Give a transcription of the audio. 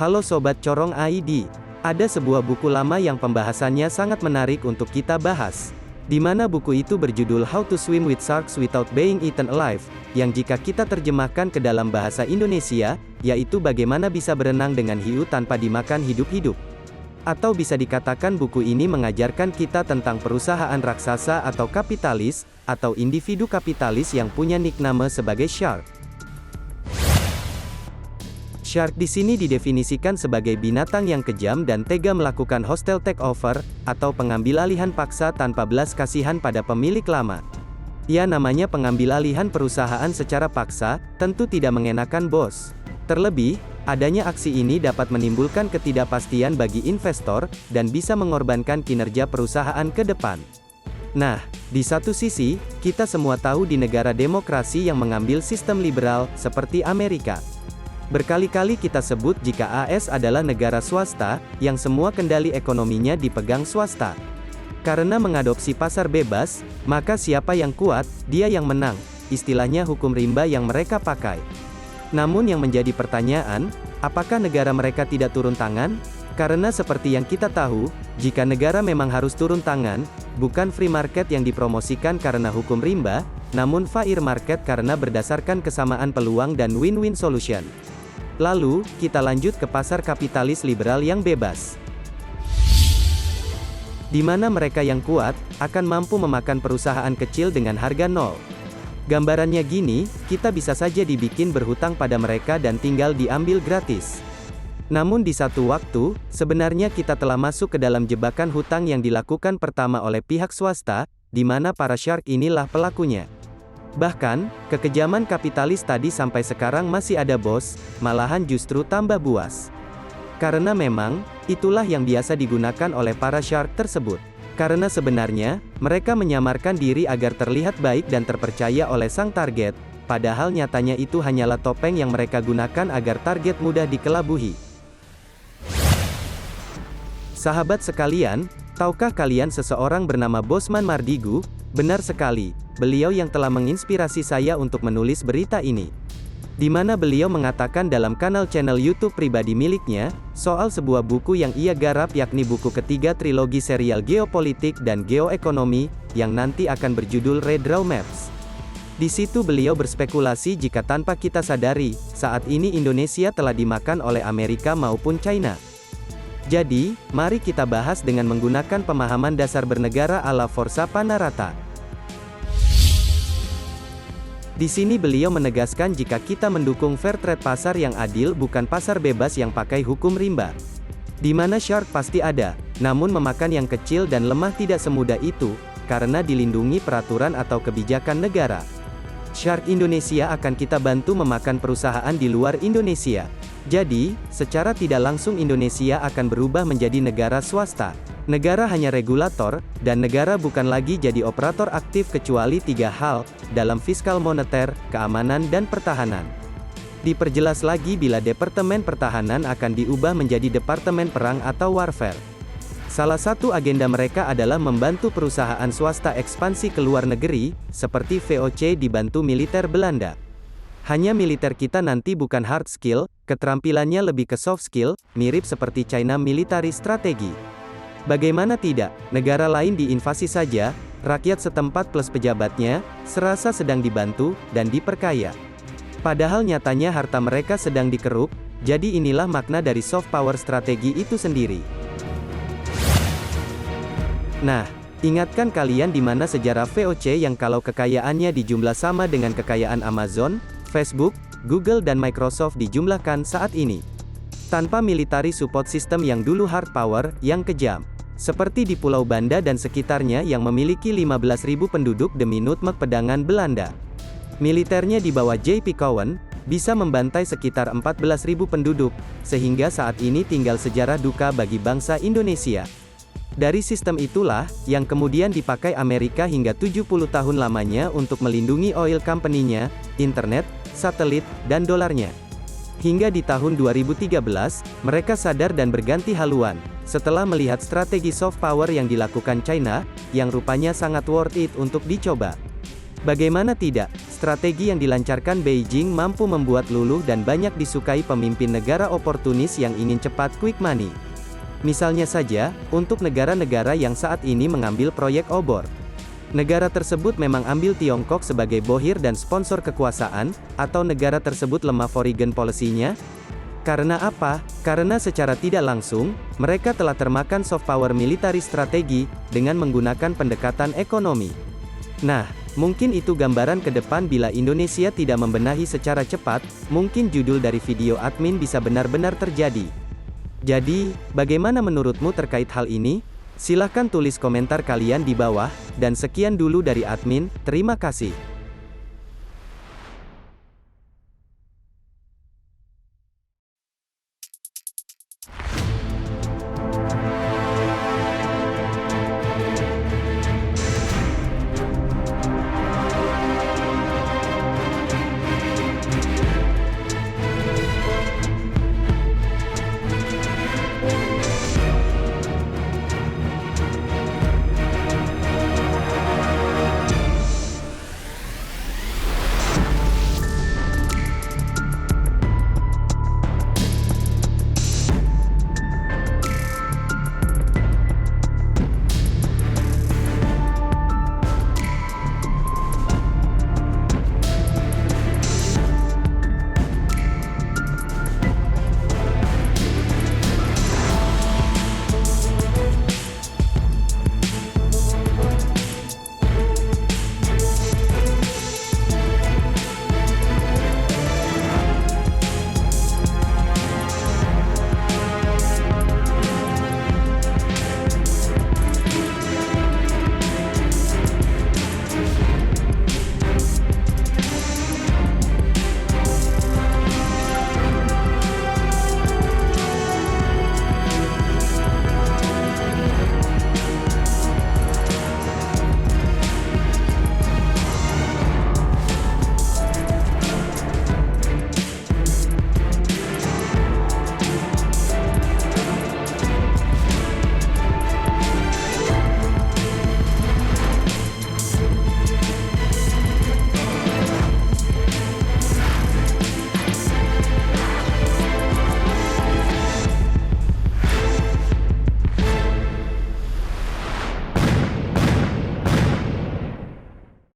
Halo Sobat Corong ID. Ada sebuah buku lama yang pembahasannya sangat menarik untuk kita bahas. Di mana buku itu berjudul How to Swim with Sharks Without Being Eaten Alive, yang jika kita terjemahkan ke dalam bahasa Indonesia, yaitu bagaimana bisa berenang dengan hiu tanpa dimakan hidup-hidup. Atau bisa dikatakan buku ini mengajarkan kita tentang perusahaan raksasa atau kapitalis, atau individu kapitalis yang punya nickname sebagai shark. Shark di sini didefinisikan sebagai binatang yang kejam dan tega melakukan hostile takeover, atau pengambilalihan paksa tanpa belas kasihan pada pemilik lama. Ya, namanya pengambilalihan perusahaan secara paksa, tentu tidak mengenakan bos. Terlebih, adanya aksi ini dapat menimbulkan ketidakpastian bagi investor, dan bisa mengorbankan kinerja perusahaan ke depan. Nah, di satu sisi, kita semua tahu di negara demokrasi yang mengambil sistem liberal, seperti Amerika. Berkali-kali kita sebut jika AS adalah negara swasta, yang semua kendali ekonominya dipegang swasta. Karena mengadopsi pasar bebas, maka siapa yang kuat, dia yang menang. Istilahnya hukum rimba yang mereka pakai. Namun yang menjadi pertanyaan, apakah negara mereka tidak turun tangan? Karena seperti yang kita tahu, jika negara memang harus turun tangan, bukan free market yang dipromosikan karena hukum rimba, namun fair market karena berdasarkan kesamaan peluang dan win-win solution. Lalu, kita lanjut ke pasar kapitalis liberal yang bebas. Di mana mereka yang kuat, akan mampu memakan perusahaan kecil dengan harga nol. Gambarannya gini, kita bisa saja dibikin berhutang pada mereka dan tinggal diambil gratis. Namun di satu waktu, sebenarnya kita telah masuk ke dalam jebakan hutang yang dilakukan pertama oleh pihak swasta, di mana para shark inilah pelakunya. Bahkan, kekejaman kapitalis tadi sampai sekarang masih ada bos, malahan justru tambah buas. Karena memang, itulah yang biasa digunakan oleh para shark tersebut. Karena sebenarnya, mereka menyamarkan diri agar terlihat baik dan terpercaya oleh sang target, padahal nyatanya itu hanyalah topeng yang mereka gunakan agar target mudah dikelabuhi. Sahabat sekalian, tahukah kalian seseorang bernama Bosman Mardigu? Benar sekali, beliau yang telah menginspirasi saya untuk menulis berita ini. Di mana beliau mengatakan dalam channel YouTube pribadi miliknya, soal sebuah buku yang ia garap yakni buku ketiga trilogi serial geopolitik dan geoekonomi, yang nanti akan berjudul Red Raw Maps. Di situ beliau berspekulasi jika tanpa kita sadari, saat ini Indonesia telah dimakan oleh Amerika maupun China. Jadi, mari kita bahas dengan menggunakan pemahaman dasar bernegara ala Forza Panarata. Di sini beliau menegaskan jika kita mendukung fair trade pasar yang adil bukan pasar bebas yang pakai hukum rimba. Di mana shark pasti ada, namun memakan yang kecil dan lemah tidak semudah itu, karena dilindungi peraturan atau kebijakan negara. Shark Indonesia akan kita bantu memakan perusahaan di luar Indonesia. Jadi, secara tidak langsung Indonesia akan berubah menjadi negara swasta. Negara hanya regulator, dan negara bukan lagi jadi operator aktif kecuali tiga hal, dalam fiskal moneter, keamanan dan pertahanan. Diperjelas lagi bila Departemen Pertahanan akan diubah menjadi Departemen Perang atau Warfare. Salah satu agenda mereka adalah membantu perusahaan swasta ekspansi ke luar negeri, seperti VOC dibantu militer Belanda. Hanya militer kita nanti bukan hard skill, keterampilannya lebih ke soft skill, mirip seperti China military strategi. Bagaimana tidak, negara lain diinvasi saja, rakyat setempat plus pejabatnya, serasa sedang dibantu, dan diperkaya. Padahal nyatanya harta mereka sedang dikeruk, jadi inilah makna dari soft power strategi itu sendiri. Nah, ingatkan kalian di mana sejarah VOC yang kalau kekayaannya dijumlah sama dengan kekayaan Amazon, Facebook, Google dan Microsoft dijumlahkan saat ini. Tanpa military support system yang dulu hard power, yang kejam. Seperti di Pulau Banda dan sekitarnya yang memiliki 15.000 penduduk demi nutmeg pedangan Belanda. Militernya di bawah J.P. Cowan, bisa membantai sekitar 14.000 penduduk, sehingga saat ini tinggal sejarah duka bagi bangsa Indonesia. Dari sistem itulah, yang kemudian dipakai Amerika hingga 70 tahun lamanya untuk melindungi oil company-nya, internet, satelit, dan dolarnya. Hingga di tahun 2013, mereka sadar dan berganti haluan, setelah melihat strategi soft power yang dilakukan China, yang rupanya sangat worth it untuk dicoba. Bagaimana tidak, Strategi yang dilancarkan Beijing mampu membuat luluh dan banyak disukai pemimpin negara oportunis yang ingin cepat quick money. Misalnya saja, untuk negara-negara yang saat ini mengambil proyek obor. Negara tersebut memang ambil Tiongkok sebagai bohir dan sponsor kekuasaan, atau negara tersebut lemah foreign policy-nya? Karena apa? Karena secara tidak langsung, mereka telah termakan soft power military strategi, dengan menggunakan pendekatan ekonomi. Nah, mungkin itu gambaran ke depan bila Indonesia tidak membenahi secara cepat, mungkin judul dari video admin bisa benar-benar terjadi. Jadi, bagaimana menurutmu terkait hal ini? Silahkan tulis komentar kalian di bawah, dan sekian dulu dari admin, terima kasih.